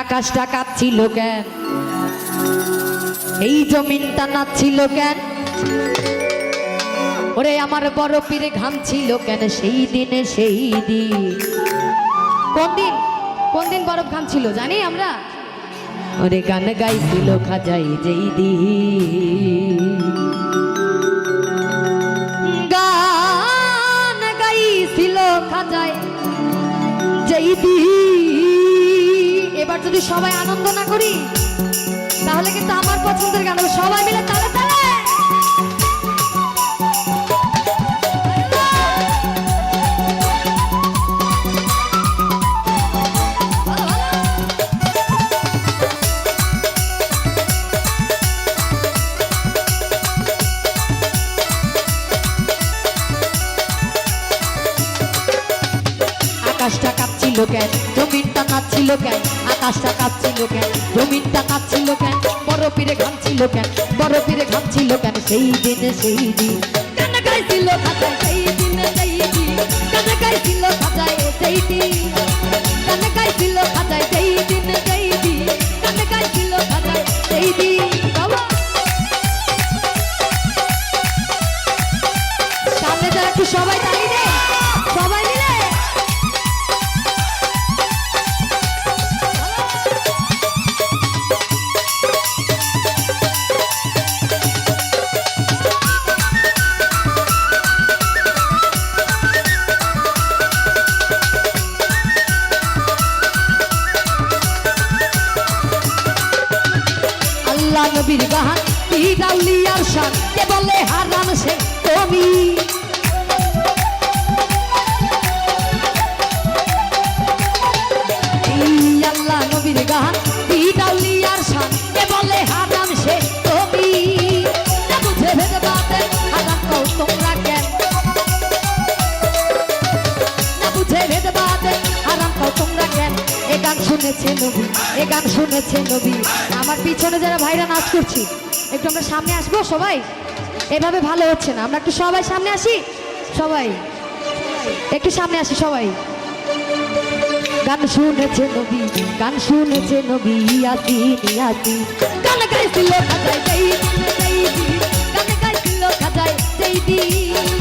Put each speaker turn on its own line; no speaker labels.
আকাশটা কাঁপছিল কেন, এই জমিনটা নাচছিল কেন, ওরে আমার বড় পীরে ঘামছিল কেন সেই দিনে সেই দিন। কোন দিন বরফ ঘামছিল জানি আমরা? ওরে গান গাইছিল খাজাই যেই দিন, গান গাইছিল খাজাই যেই দিন। এবার যদি সবাই আনন্দ না করি তাহলে কিন্তু আমার পছন্দের গান হবে। সবাই মিলে তালে তালে আকাশটা কাঁপছিল কেন, জমিনটা নাচছিল কেন, আকাশটা কাঁপছিল কেন, জমিনটা নাচছিল কেন, বড় পীরে ঘামছিল কেন, বড় পীরে ঘামছিল কেন সেই দিনে সেই দিন। গান গাইছিল খাজায় সেই দিনে সেই দিন, গান গাইছিল খাজায় সেই দিন, গান গাইছিল খাজায় সেই দিনে সেই দিন, গান গাইছিল খাজায় সেই দিন। বাবা সামনে যারা একটু সবাই দাঁড়িয়ে নেই, সবাই মিলে নবীর গান পীরাউলিয়ার শান কে বলে হারাম সে তুমি। আল্লাহ নবীর গান পীরাউলিয়ার শান কে বলে হারাম সে তুমি। না বুঝে ভেদে বাদে হারাম কও তোমরা কেন, না বুঝে ভেদে বাদে হারাম কও তোমরা কেন। এ গান শুনেছে নবী, এ গান শুনেছে নবী। আমার পিছনে যারা ভাইরা নাচ করছি একটু আমরা সামনে আসবো সবাই, এভাবে ভালো হচ্ছে না, আমরা একটু সবাই সামনে আসি, সবাই একটু সামনে আসি সবাই। গান শুনেছে নবী, গান শুনেছে নবী, ইয়াসিন ইয়াসিন। গান গাইছিল খাজায় যেই দিন সেই দিন, গান গাইছিল খাজায় যেই দিন।